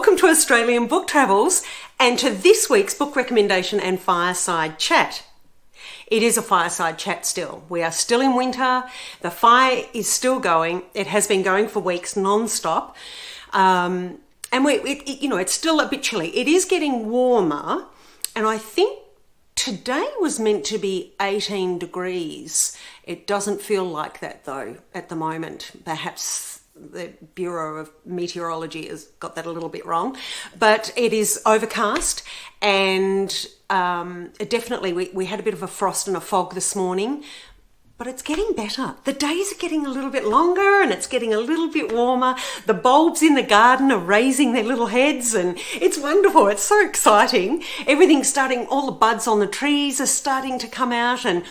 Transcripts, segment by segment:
Welcome to Australian Book Travels and to this week's book recommendation and fireside chat. It is a fireside chat still. We are still in winter. The fire is still going. It has been going for weeks non-stop. And it's still a bit chilly. It is getting warmer, and I think today was meant to be 18 degrees. It doesn't feel like that though at the moment. Perhaps the Bureau of Meteorology has got that a little bit wrong, but it is overcast, and definitely we had a bit of a frost and a fog this morning, but it's getting better. The days are getting a little bit longer and it's getting a little bit warmer. The bulbs in the garden are raising their little heads and it's wonderful. It's so exciting. Everything's starting, all the buds on the trees are starting to come out, and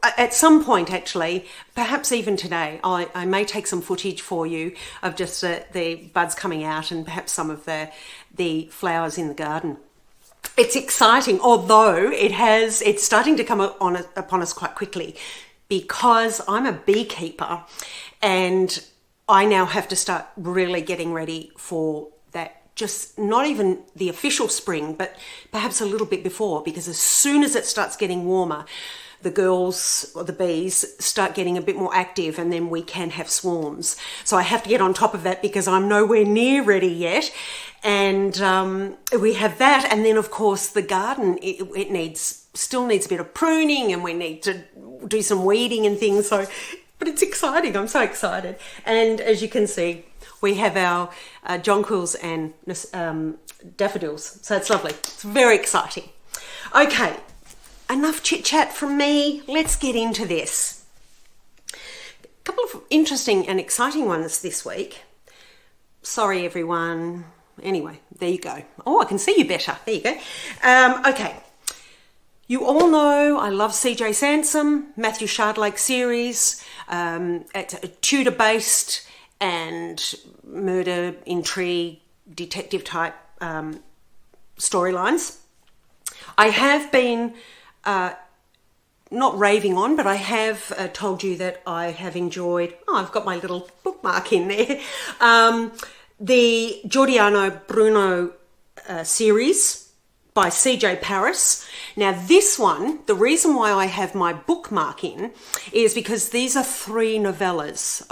at some point, actually, perhaps even today, I may take some footage for you of just the buds coming out and perhaps some of the flowers in the garden. It's exciting, although it's starting to come upon us quite quickly, because I'm a beekeeper and I now have to start really getting ready for that. Just not even the official spring, but perhaps a little bit before, because as soon as it starts getting warmer, the girls or the bees start getting a bit more active, and then we can have swarms. So I have to get on top of that because I'm nowhere near ready yet. And we have that. And then of course the garden, it still needs a bit of pruning, and we need to do some weeding and things. But it's exciting. I'm so excited. And as you can see, we have our jonquils and daffodils. So it's lovely. It's very exciting. Okay. Enough chit chat from me. Let's get into this. A couple of interesting and exciting ones this week. Sorry, everyone. Anyway, there you go. Oh, I can see you better. There you go. Okay. You all know I love C.J. Sansom, Matthew Shardlake series. It's a Tudor-based and murder, intrigue, detective type storylines. I have been not raving on, but I have told you that I have enjoyed, I've got my little bookmark in there, the Giordano Bruno series by C.J. Paris. Now this one, the reason why I have my bookmark in is because these are 3 novellas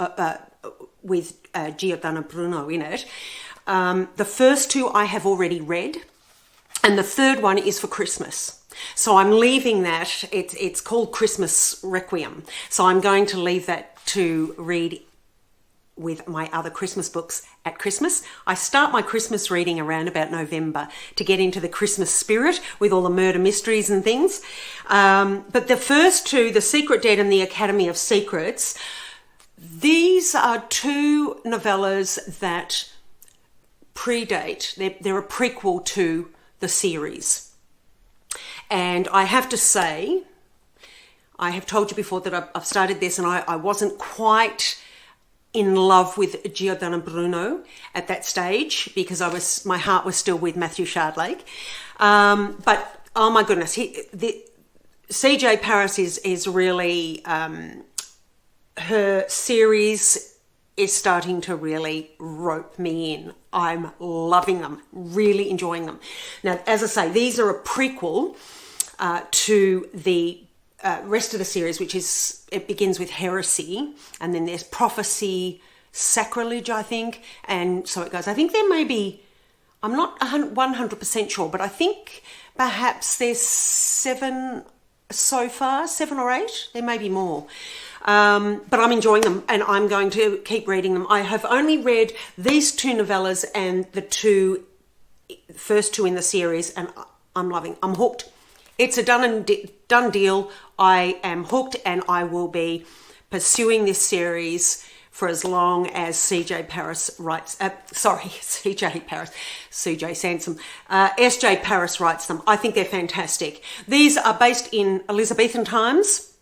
with Giordano Bruno in it. The first 2 I have already read, and the third one is for Christmas. So I'm leaving that. It's called Christmas Requiem. So I'm going to leave that to read with my other Christmas books at Christmas. I start my Christmas reading around about November to get into the Christmas spirit with all the murder mysteries and things. But the first 2, The Secret Dead and The Academy of Secrets, these are 2 novellas that predate. They're a prequel to the series. And I have to say, I have told you before that I've started this and I wasn't quite in love with Giordano Bruno at that stage, because my heart was still with Matthew Shardlake. But oh my goodness, C.J. Paris is really, her series is starting to really rope me in. I'm loving them, really enjoying them. Now, as I say, these are a prequel to the rest of the series, it begins with heresy, and then there's prophecy, sacrilege, I think, and so it goes. I think there may be, I'm not 100% sure, but I think perhaps there's 7 so far, 7 or 8. There may be more. But I'm enjoying them and I'm going to keep reading them. I have only read these 2 novellas and the first 2 in the series, and I'm hooked. It's a done deal. I am hooked, and I will be pursuing this series for as long as C.J. Paris writes, C.J. Sansom, S.J. Paris writes them. I think they're fantastic. These are based in Elizabethan times.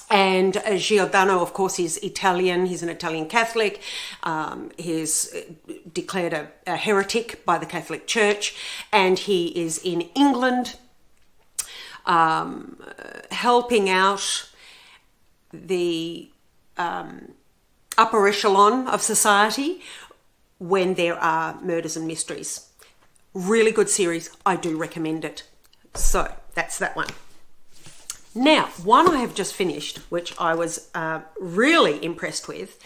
And Giordano, of course, is Italian. He's an Italian Catholic. He's declared a heretic by the Catholic Church, and he is in England, helping out the upper echelon of society when there are murders and mysteries. Really good series. I do recommend it. So that's that one. Now, one I have just finished, which I was really impressed with,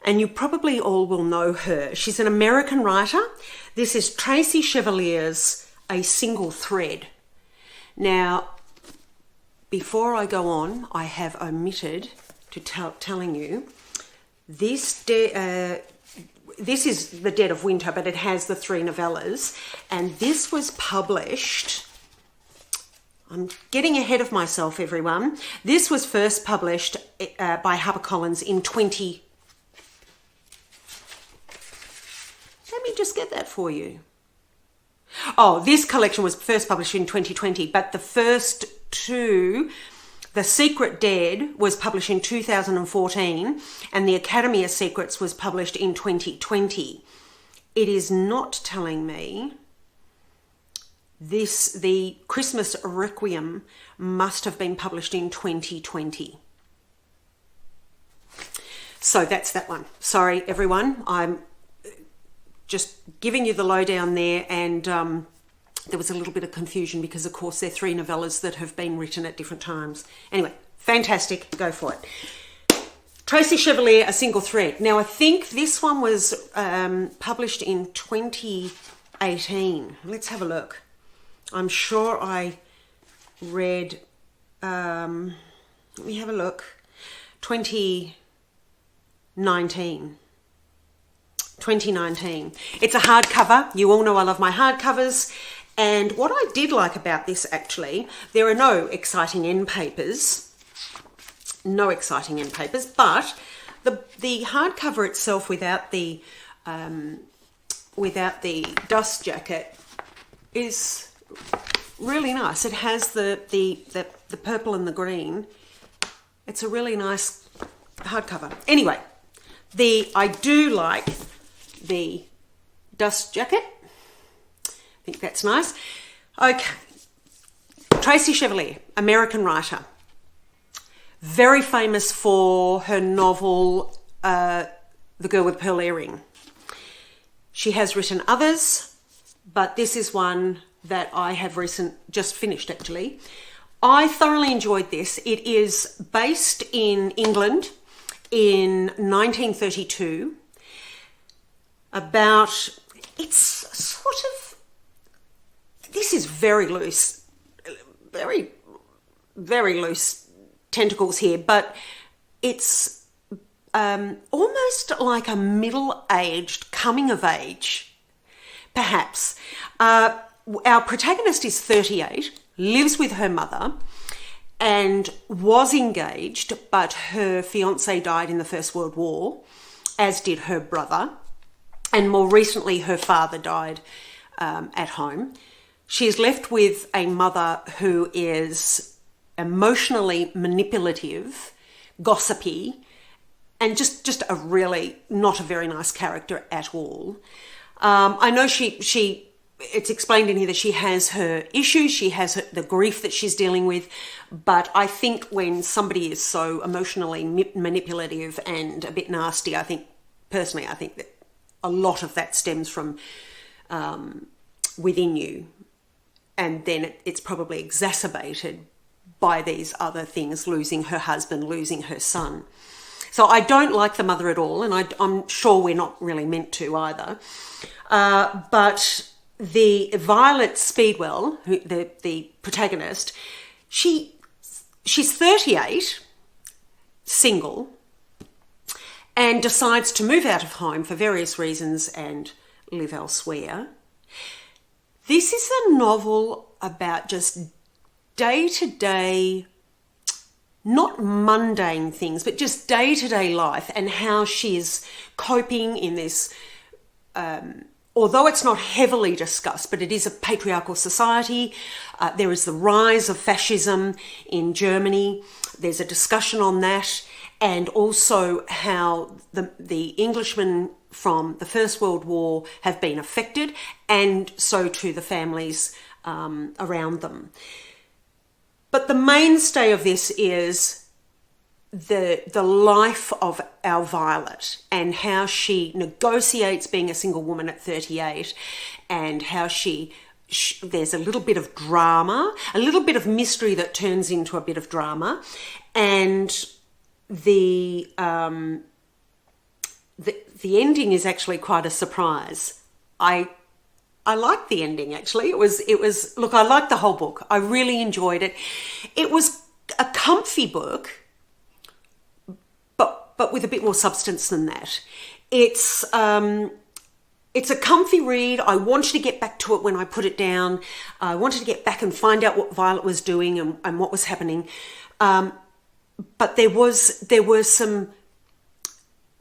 and you probably all will know her. She's an American writer. This is Tracy Chevalier's A Single Thread. Now, before I go on, I have omitted to telling you this is The Dead of Winter, but it has the 3 novellas, and this was published... I'm getting ahead of myself, everyone. This was first published by HarperCollins in 20... Let me just get that for you. Oh, this collection was first published in 2020, but the first 2, The Secret Dead was published in 2014, and The Academy of Secrets was published in 2020. It is not telling me the Christmas Requiem must have been published in 2020. So that's that one. Sorry, everyone. I'm just giving you the lowdown there, and there was a little bit of confusion because, of course, they're 3 novellas that have been written at different times. Anyway, fantastic. Go for it. Tracy Chevalier, A Single Thread. Now, I think this one was published in 2018. Let's have a look. I'm sure I read, let me have a look, 2019. It's a hardcover. You all know I love my hardcovers. And what I did like about this, actually, there are no exciting end papers. No exciting end papers, but the hardcover itself without the dust jacket is really nice. It has the purple and the green. It's a really nice hardcover. Anyway, I do like the dust jacket. I think that's nice. Okay. Tracy Chevalier, American writer. Very famous for her novel, The Girl with the Pearl Earring. She has written others, but this is one that I have just finished, actually. I thoroughly enjoyed this. It is based in England in 1932. This is very loose, very, very loose tentacles here, but it's almost like a middle-aged coming of age, perhaps. Our protagonist is 38, lives with her mother, and was engaged, but her fiancé died in the First World War, as did her brother, and more recently her father died at home. She is left with a mother who is emotionally manipulative, gossipy, and just a really not a very nice character at all. I know it's explained in here that she has her issues, she has the grief that she's dealing with, but I think when somebody is so emotionally manipulative and a bit nasty, I think that a lot of that stems from within you, and then it's probably exacerbated by these other things, losing her husband, losing her son. So I don't like the mother at all, and I'm sure we're not really meant to either. But the Violet Speedwell, the protagonist, she's 38, single, and decides to move out of home for various reasons and live elsewhere. This is a novel about just day-to-day, not mundane things, but just day-to-day life and how she's coping in this, although it's not heavily discussed, but it is a patriarchal society. There is the rise of fascism in Germany. There's a discussion on that, and also how the Englishmen from the First World War have been affected, and so too the families around them. But the mainstay of this is the life of our Violet and how she negotiates being a single woman at 38, and how there's a little bit of drama, a little bit of mystery that turns into a bit of drama, and the ending is actually quite a surprise. I liked the ending, actually. It was look, I liked the whole book. I really enjoyed it. It was a comfy book, but with a bit more substance than that. It's a comfy read. I wanted to get back to it when I put it down. I wanted to get back and find out what Violet was doing and what was happening. But there were some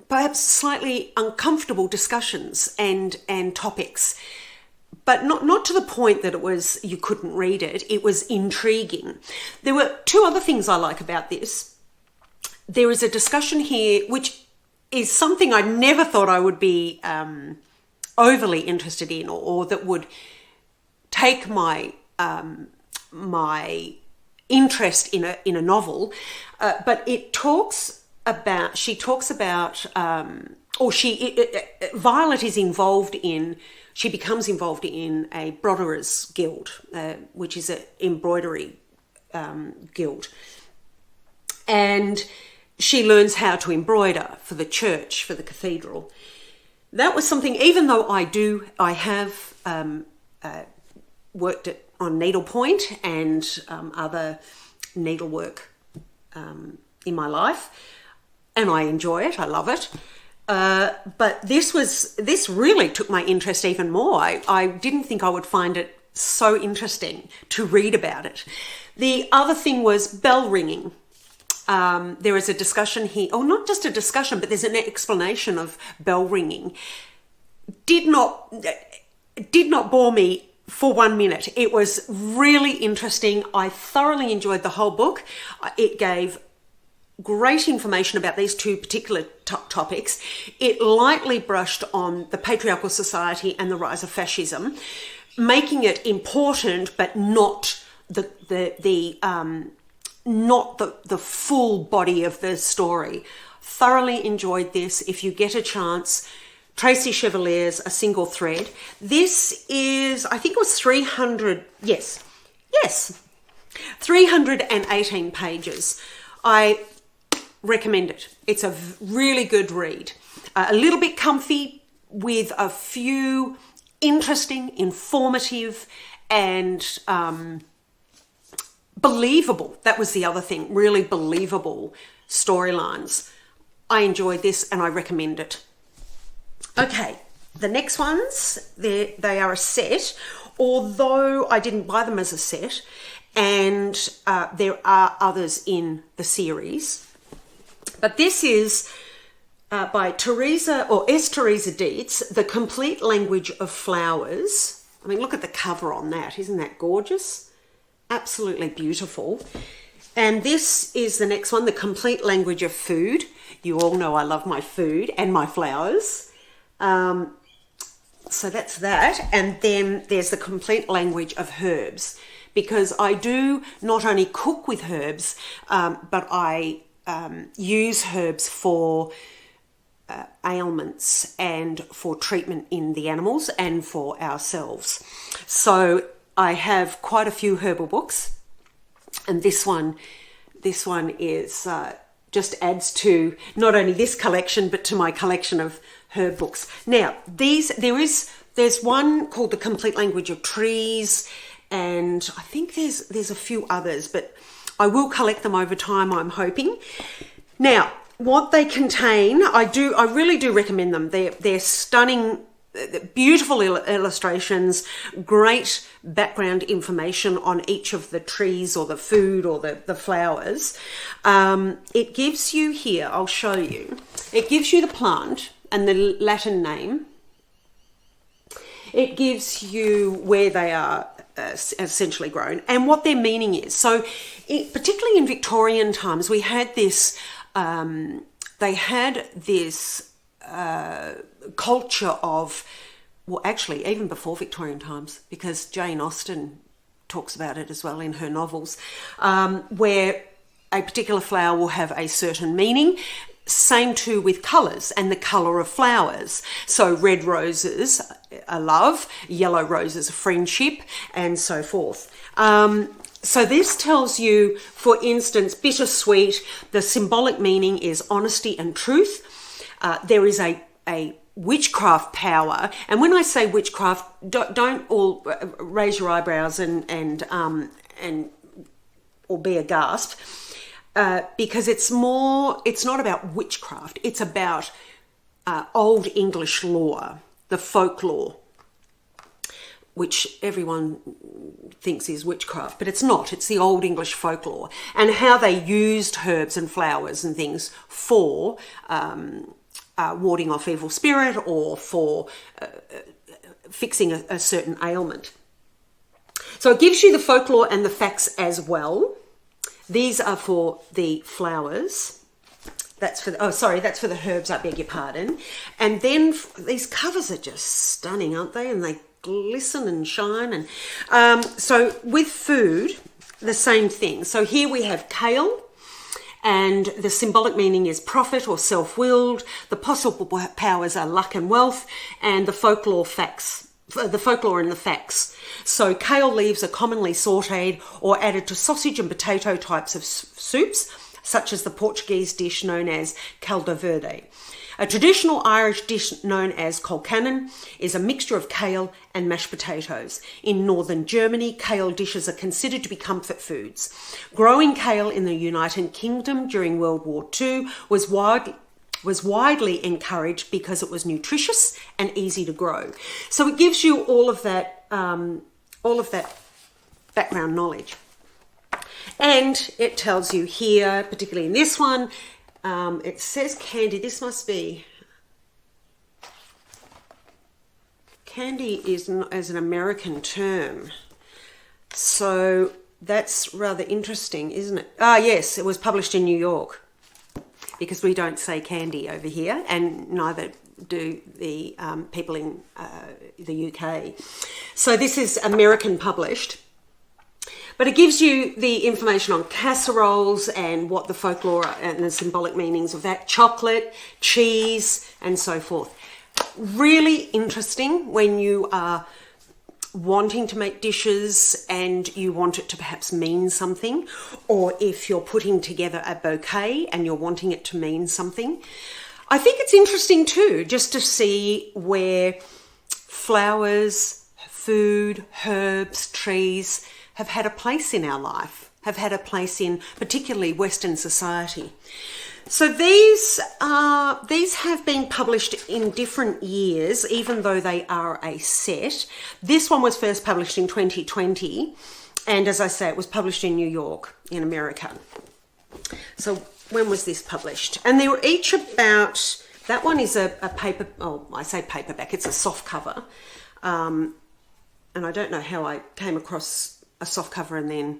perhaps slightly uncomfortable discussions and topics, but not to the point that you couldn't read it. It was intriguing. There were two other things I like about this. There is a discussion here, which is something I never thought I would be overly interested in, or that would take my my interest in a novel. But she talks about Violet is involved in. She becomes involved in a broderers guild, which is an embroidery guild, and she learns how to embroider for the church, for the cathedral. That was something, even though I have worked on needlepoint and other needlework in my life, and I enjoy it, I love it. But this really took my interest even more. I didn't think I would find it so interesting to read about it. The other thing was bell ringing. There is a discussion here, or not just a discussion, but there's an explanation of bell ringing. Did not bore me for 1 minute. It was really interesting. I thoroughly enjoyed the whole book. It gave great information about these two particular topics. It lightly brushed on the patriarchal society and the rise of fascism, making it important, but not the full body of the story. Thoroughly enjoyed this. If you get a chance, Tracy Chevalier's A Single Thread. This is, I think it was 318 pages. I recommend it. It's a really good read. A little bit comfy, with a few interesting, informative, and believable. That was the other thing. Really believable storylines. I enjoyed this and I recommend it. Okay, the next ones, they are a set, although I didn't buy them as a set, and there are others in the series. But this is by Teresa Dietz, The Complete Language of Flowers. I mean, look at the cover on that. Isn't that gorgeous? Absolutely beautiful. And this is the next one, The Complete Language of Food. You all know I love my food and my flowers. So that's that. And then there's The Complete Language of Herbs, because I do not only cook with herbs, but I use herbs for ailments and for treatment in the animals and for ourselves. So I have quite a few herbal books, and this one is just adds to not only this collection but to my collection of herb books. Now there's one called The Complete Language of Trees, and I think there's a few others, but I will collect them over time, I'm hoping. Now, what they contain, I really do recommend them. They're stunning, beautiful illustrations, great background information on each of the trees or the food or the flowers. It gives you here, I'll show you, it gives you the plant and the Latin name. It gives you where they are essentially grown and what their meaning is. So particularly in Victorian times, we had this, they had this culture of, well, actually even before Victorian times, because Jane Austen talks about it as well in her novels, where a particular flower will have a certain meaning. Same too with colours and the colour of flowers. So red roses are love, yellow roses are friendship, and so forth. So this tells you, for instance, bittersweet, the symbolic meaning is honesty and truth. There is a witchcraft power, and when I say witchcraft, don't all raise your eyebrows and or be aghast. Because it's not about witchcraft, it's about Old English lore, the folklore, which everyone thinks is witchcraft, but it's not. It's the Old English folklore, and how they used herbs and flowers and things for warding off evil spirit or for fixing a certain ailment. So it gives you the folklore and the facts as well. These are for the flowers. That's for the herbs, I beg your pardon. And then these covers are just stunning, aren't they? And they glisten and shine. And so with food, the same thing. So here we have kale, and the symbolic meaning is prophet or self-willed. The possible powers are luck and wealth, and the folklore and the facts. So kale leaves are commonly sautéed or added to sausage and potato types of soups, such as the Portuguese dish known as caldo verde. A traditional Irish dish known as colcannon is a mixture of kale and mashed potatoes. In northern Germany, kale dishes are considered to be comfort foods. Growing kale in the United Kingdom during World War II was widely encouraged because it was nutritious and easy to grow. So it gives you all of that background knowledge. And it tells you here, particularly in this one, it says candy. This must be... Candy is an American term. So that's rather interesting, isn't it? Ah, yes, it was published in New York, because we don't say candy over here, and neither do the people in the UK. So this is American published. But it gives you the information on casseroles and what the folklore and the symbolic meanings of that, chocolate, cheese, and so forth. Really interesting when you are wanting to make dishes and you want it to perhaps mean something, or if you're putting together a bouquet and you're wanting it to mean something. I think it's interesting too, just to see where flowers, food, herbs, trees have had a place in our life, have had a place in particularly Western society. So these have been published in different years, even though they are a set. This one was first published in 2020, and as I say, it was published in New York, in America. So when was this published? And they were each about, that one is a paper, oh, I say paperback, it's a soft cover. And I don't know how I came across a soft cover and then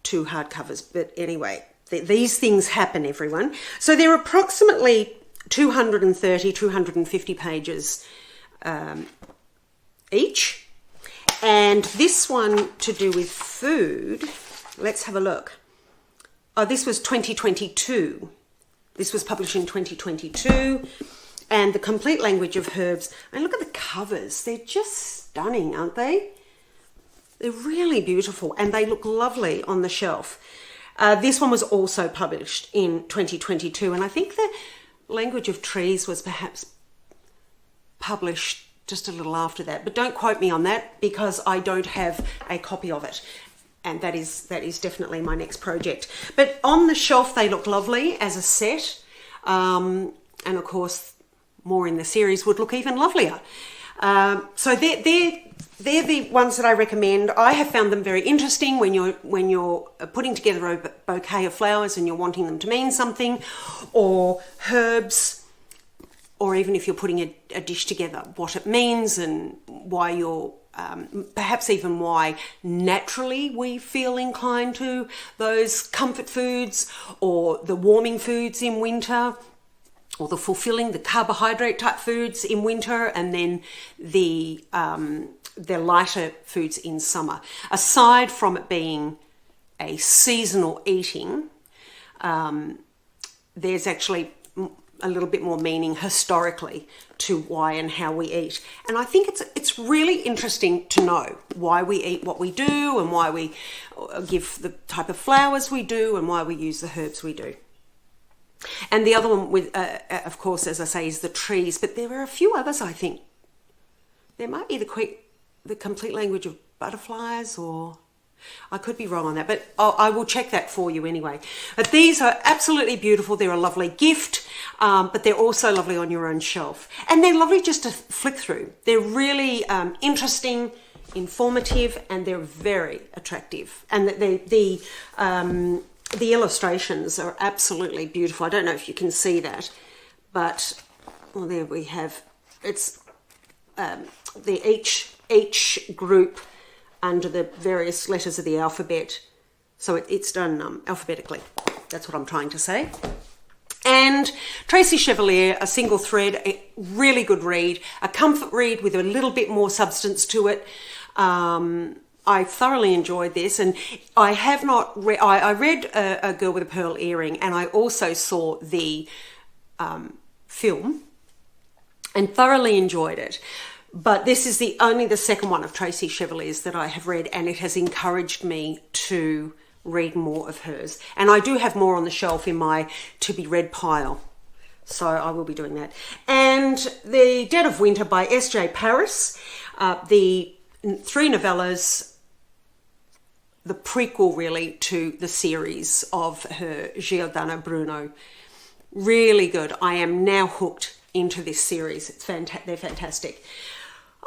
two hardcovers, but anyway, these things happen, everyone. So they're approximately 230, 250 pages each. And this one to do with food, let's have a look. Oh, this was 2022. This was published in 2022. And the complete language of herbs. And look at the covers. They're just stunning, aren't they? They're really beautiful and they look lovely on the shelf. This one was also published in 2022, and I think the language of trees was perhaps published just a little after that, but don't quote me on that because I don't have a copy of it, and that is definitely my next project. But on the shelf they look lovely as a set, and of course more in the series would look even lovelier. So they're the ones that I recommend. I have found them very interesting when you're putting together a bouquet of flowers and you're wanting them to mean something, or herbs, or even if you're putting a dish together, what it means and why you're, perhaps even why naturally we feel inclined to those comfort foods or the warming foods in winter, or the fulfilling, the carbohydrate type foods in winter, and then the lighter foods in summer. Aside from it being a seasonal eating, there's actually a little bit more meaning historically to why and how we eat. And I think it's really interesting to know why we eat what we do, and why we give the type of flowers we do, and why we use the herbs we do. And the other one, with of course, as I say, is the trees. But there are a few others, I think. There might be the complete language of butterflies, or I could be wrong on that, but I will check that for you anyway. But these are absolutely beautiful. They're a lovely gift, but they're also lovely on your own shelf. And they're lovely just to flick through. They're really interesting, informative, and they're very attractive. And the illustrations are absolutely beautiful. I don't know if you can see that, but well, there we have. It's each group under the various letters of the alphabet. So it's done alphabetically. That's what I'm trying to say. And Tracy Chevalier, a single thread, a really good read, a comfort read with a little bit more substance to it. I thoroughly enjoyed this, and I have not read. I read A Girl with a Pearl Earring, and I also saw the film, and thoroughly enjoyed it. But this is only the second one of Tracy Chevalier's that I have read, and it has encouraged me to read more of hers. And I do have more on the shelf in my to-be-read pile, so I will be doing that. And The Dead of Winter by S.J. Paris, the 3 novellas, the prequel really to the series of her Giordano Bruno. Really good. I am now hooked into this series. They're fantastic.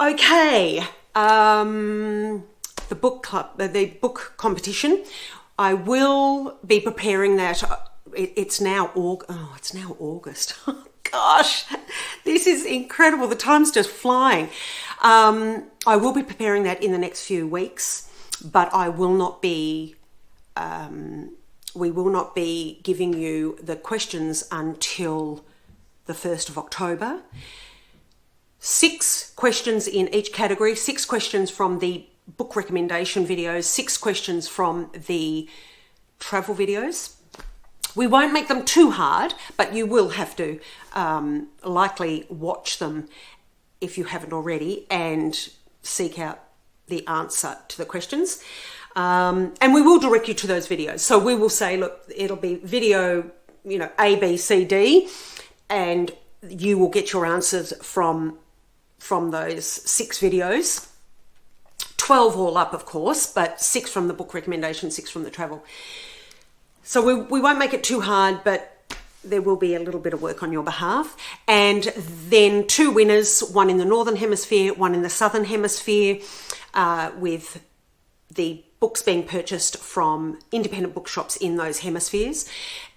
Okay, the book club, the book competition. I will be preparing that. It's now August. Gosh, this is incredible. The time's just flying. I will be preparing that in the next few weeks, but I will not be. We will not be giving you the questions until the 1st of October. 6 questions in each category, 6 questions from the book recommendation videos, 6 questions from the travel videos. We won't make them too hard, but you will have to likely watch them if you haven't already and seek out the answer to the questions. And we will direct you to those videos. So we will say, look, it'll be video, A, B, C, D, and you will get your answers from those 6 videos. 12 all up, of course, but 6 from the book recommendation, 6 from the travel. So we won't make it too hard, but there will be a little bit of work on your behalf. And then 2 winners, one in the Northern Hemisphere, one in the Southern Hemisphere, with the books being purchased from independent bookshops in those hemispheres.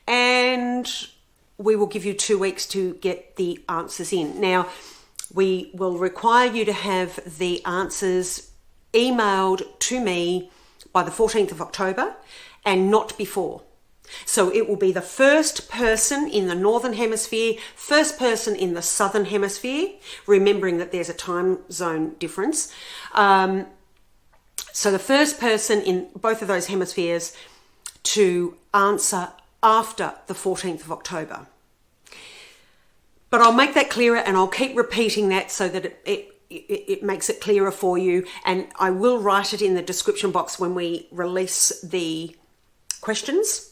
And we will give you 2 weeks to get the answers in. Now, we will require you to have the answers emailed to me by the 14th of October and not before. So it will be the first person in the Northern Hemisphere, first person in the Southern Hemisphere, remembering that there's a time zone difference. So the first person in both of those hemispheres to answer after the 14th of October. But I'll make that clearer, and I'll keep repeating that so that it makes it clearer for you. And I will write it in the description box when we release the questions.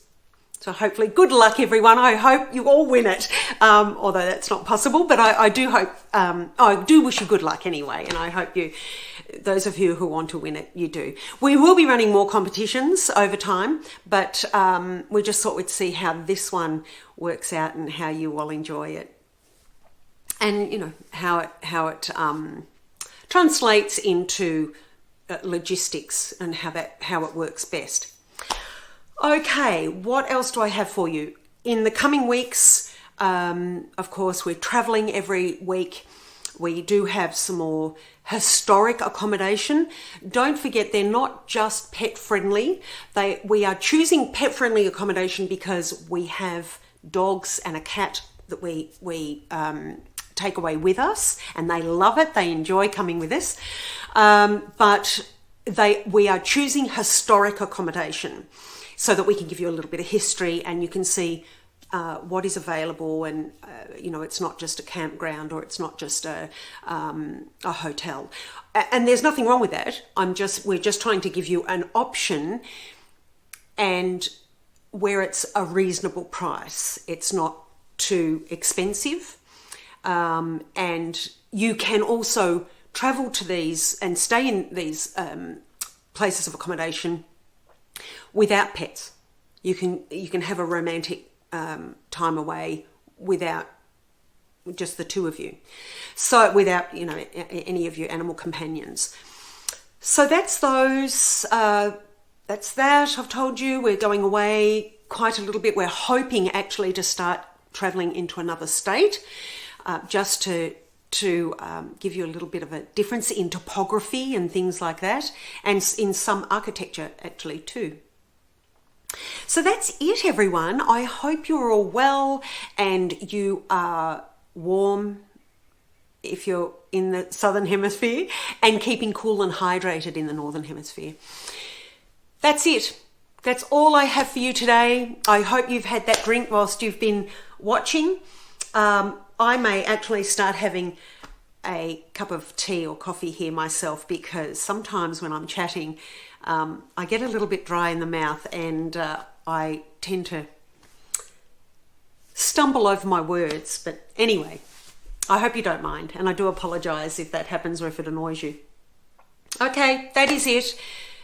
So hopefully, good luck everyone. I hope you all win it, although that's not possible, but I do hope, I do wish you good luck anyway. And I hope those of you who want to win it, you do. We will be running more competitions over time, but we just thought we'd see how this one works out and how you will enjoy it. And, how it translates into logistics and how it works best. Okay, what else do I have for you? In the coming weeks, of course, we're traveling every week. We do have some more historic accommodation. Don't forget, they're not just pet friendly. We are choosing pet friendly accommodation because we have dogs and a cat that we take away with us, and they love it. They enjoy coming with us. But we are choosing historic accommodation. so that we can give you a little bit of history and you can see what is available, and it's not just a campground or it's not just a hotel, and there's nothing wrong with that. We're just trying to give you an option, and where it's a reasonable price. It's not too expensive, and you can also travel to these and stay in these places of accommodation without pets. You can have a romantic time away without just the two of you, so without any of your animal companions. So that's those. That's that. I've told you we're going away quite a little bit. We're hoping actually to start traveling into another state, just to give you a little bit of a difference in topography and things like that, and in some architecture actually too. So that's it, everyone. I hope you're all well and you are warm if you're in the southern hemisphere, and keeping cool and hydrated in the northern hemisphere. That's it. That's all I have for you today. I hope you've had that drink whilst you've been watching. I may actually start having a cup of tea or coffee here myself, because sometimes when I'm chatting, I get a little bit dry in the mouth, and I tend to stumble over my words. But anyway, I hope you don't mind, and I do apologise if that happens or if it annoys you. Okay, that is it.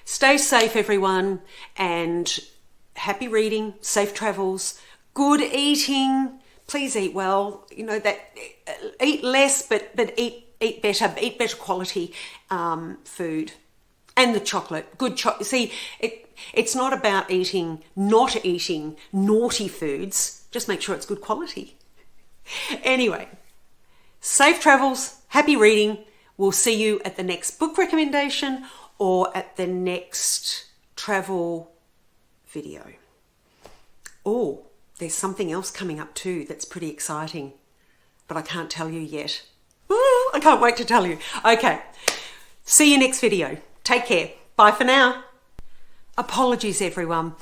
Stay safe, everyone, and happy reading, safe travels, good eating. Please eat well. Eat less, but eat better quality food. And the chocolate, good chocolate. See, it's not about not eating naughty foods. Just make sure it's good quality. Anyway, safe travels, happy reading. We'll see you at the next book recommendation or at the next travel video. Oh, there's something else coming up too that's pretty exciting, but I can't tell you yet. Ooh, I can't wait to tell you. Okay, see you next video. Take care. Bye for now. Apologies, everyone.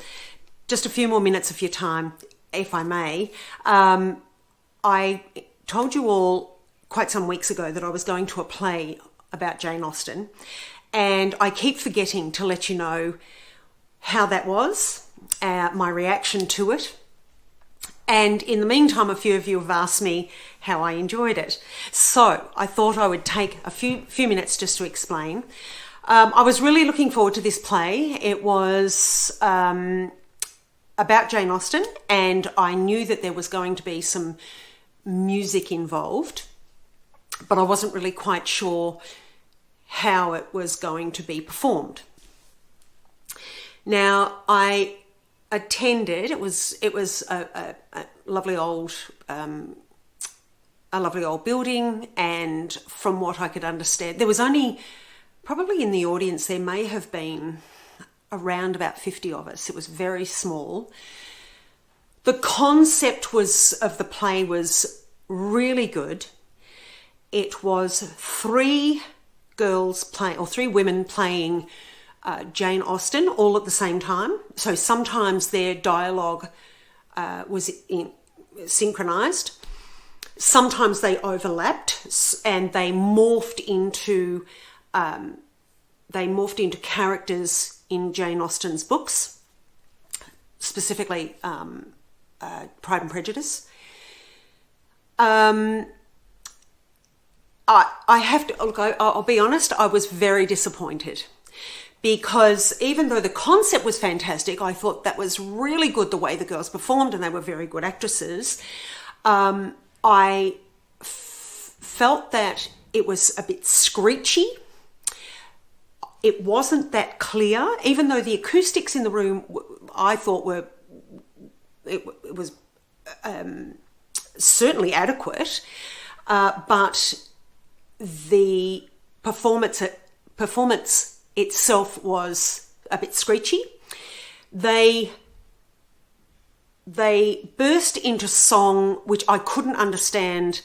Just a few more minutes of your time, if I may. I told you all quite some weeks ago that I was going to a play about Jane Austen, and I keep forgetting to let you know how that was, my reaction to it. And in the meantime, a few of you have asked me how I enjoyed it. So I thought I would take a few minutes just to explain. I was really looking forward to this play. It was about Jane Austen, and I knew that there was going to be some music involved, but I wasn't really quite sure how it was going to be performed. Now, I attended. It was a lovely old building, and from what I could understand, there was only probably in the audience there may have been around about 50 of us. It was very small. The concept of the play was really good. It was three women playing Jane Austen all at the same time. So sometimes their dialogue was synchronized. Sometimes they overlapped, and they morphed into characters in Jane Austen's books, specifically Pride and Prejudice. I have to look. I'll be honest. I was very disappointed, because even though the concept was fantastic, I thought that was really good the way the girls performed, and they were very good actresses. I felt that it was a bit screechy. It wasn't that clear, even though the acoustics in the room I thought it was certainly adequate, but the performance itself was a bit screechy. They burst into song, which I couldn't understand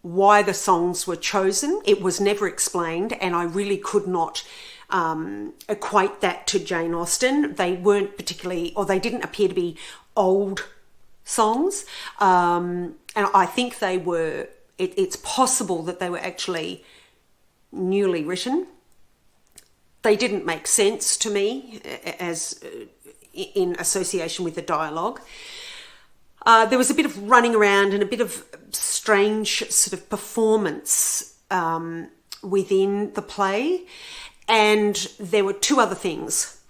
why the songs were chosen. It was never explained, and I really could not equate that to Jane Austen. They weren't particularly, or they didn't appear to be old songs. And I think they were, it's possible that they were actually newly written. They didn't make sense to me as in association with the dialogue. There was a bit of running around and a bit of strange sort of performance within the play. And there were two other things.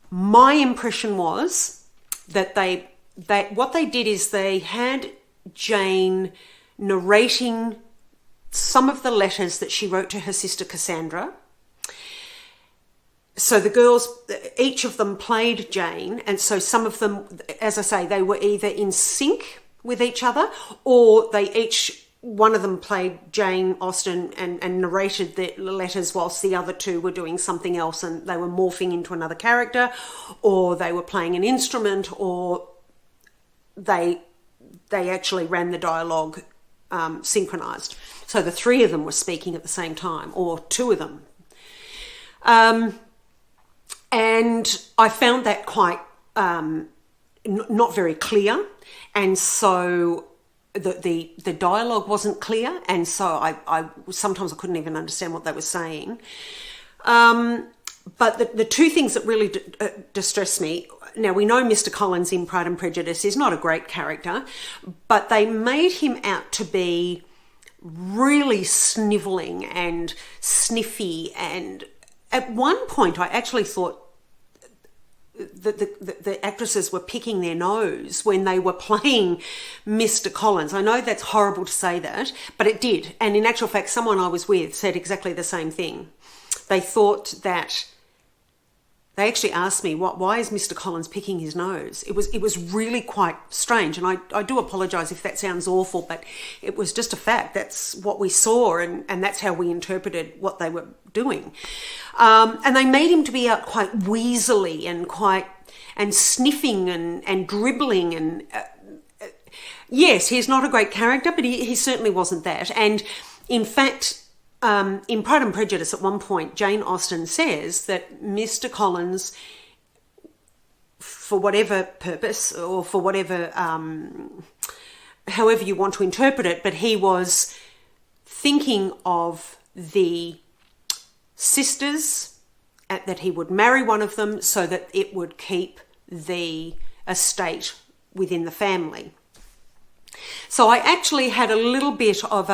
My impression was that what they did is they had Jane narrating some of the letters that she wrote to her sister Cassandra. So the girls, each of them played Jane, and so some of them, as I say, they were either in sync with each other, or one of them played Jane Austen and narrated the letters whilst the other two were doing something else, and they were morphing into another character, or they were playing an instrument, or they actually ran the dialogue synchronized. So the three of them were speaking at the same time, or two of them. And I found that quite not very clear, and so the dialogue wasn't clear, and so I sometimes I couldn't even understand what they were saying. But the two things that really distressed me, now we know Mr. Collins in Pride and Prejudice is not a great character, but they made him out to be really snivelling and sniffy, and at one point I actually thought that the actresses were picking their nose when they were playing Mr. Collins. I know that's horrible to say that, but it did. And in actual fact, someone I was with said exactly the same thing. They thought that, they actually asked me, why is Mr. Collins picking his nose? It was really quite strange, and I do apologise if that sounds awful, but it was just a fact. That's what we saw, and that's how we interpreted what they were doing. And they made him to be out quite weaselly and sniffing and dribbling, and yes, he's not a great character, but he certainly wasn't that. And in fact, in Pride and Prejudice, at one point, Jane Austen says that Mr. Collins, for whatever purpose or for whatever, however you want to interpret it, but he was thinking of the sisters, that he would marry one of them so that it would keep the estate within the family. So I actually had a little bit of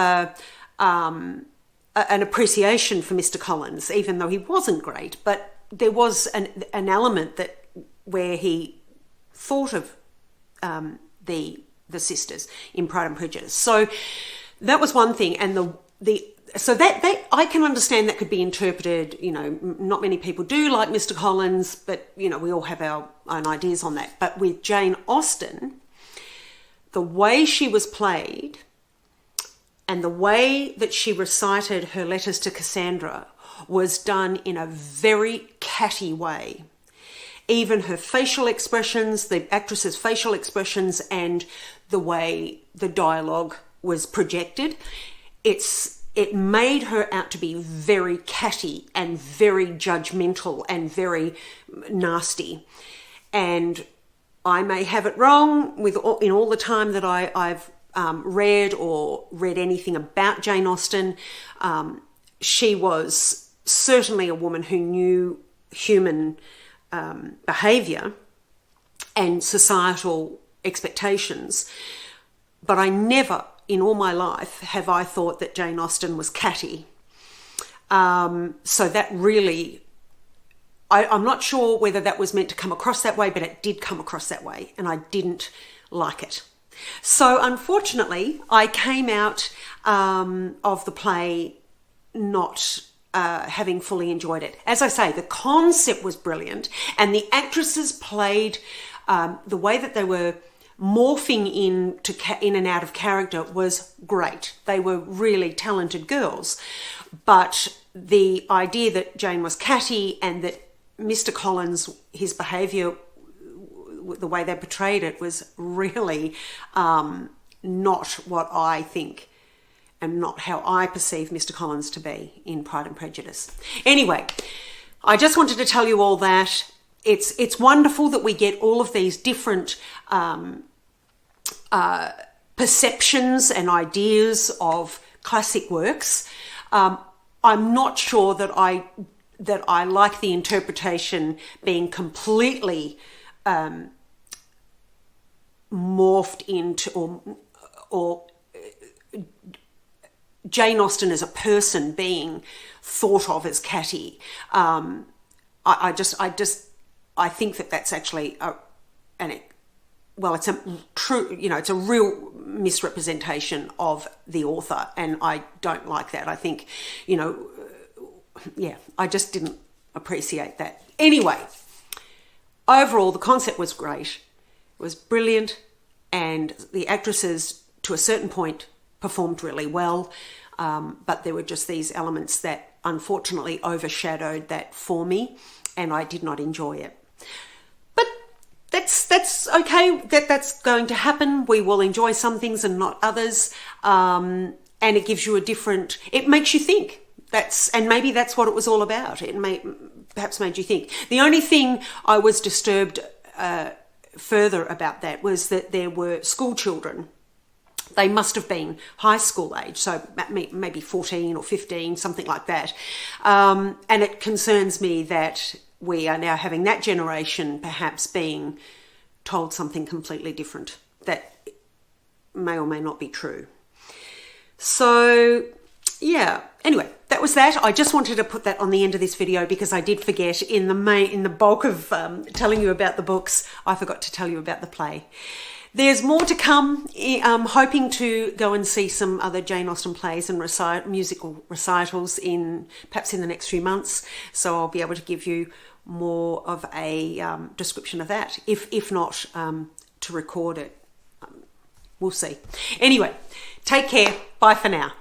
an appreciation for Mr. Collins, even though he wasn't great, but there was an element that where he thought of the sisters in Pride and Prejudice. So that was one thing, and so that I can understand that could be interpreted. You know, not many people do like Mr. Collins, but you know, we all have our own ideas on that. But with Jane Austen, the way she was played, and the way that she recited her letters to Cassandra was done in a very catty way. Even her facial expressions, the actress's facial expressions, and the way the dialogue was projected, it made her out to be very catty and very judgmental and very nasty. And I may have it wrong in all the time that I've read anything about Jane Austen. She was certainly a woman who knew human behaviour and societal expectations, but I never in all my life have I thought that Jane Austen was catty. So that really, I'm not sure whether that was meant to come across that way, but it did come across that way, and I didn't like it. So unfortunately, I came out of the play not having fully enjoyed it. As I say, the concept was brilliant, and the actresses played the way that they were morphing in and out of character was great. They were really talented girls. But the idea that Jane was catty and that Mr. Collins, his behaviour, the way they portrayed it, was really not what I think and not how I perceive Mr. Collins to be in Pride and Prejudice. Anyway, I just wanted to tell you all that. It's wonderful that we get all of these different perceptions and ideas of classic works. I'm not sure that I like the interpretation being completely morphed into, or Jane Austen as a person being thought of as catty. I think that that's actually it's a true, it's a real misrepresentation of the author, and I don't like that. I think, I just didn't appreciate that. Anyway, overall, the concept was great. It was brilliant, and the actresses, to a certain point, performed really well, but there were just these elements that unfortunately overshadowed that for me, and I did not enjoy it. But that's okay. That's going to happen. We will enjoy some things and not others, and it gives you it makes you think. And maybe that's what it was all about. It perhaps made you think. The only thing I was disturbed further about that was that there were school children. They must have been high school age, so maybe 14 or 15, something like that. And it concerns me that we are now having that generation perhaps being told something completely different that may or may not be true. So, yeah. Anyway, that was that. I just wanted to put that on the end of this video because I did forget in the bulk of telling you about the books, I forgot to tell you about the play. There's more to come. I'm hoping to go and see some other Jane Austen plays and musical recitals perhaps in the next few months. So I'll be able to give you more of a description of that, if not to record it. We'll see. Anyway, take care. Bye for now.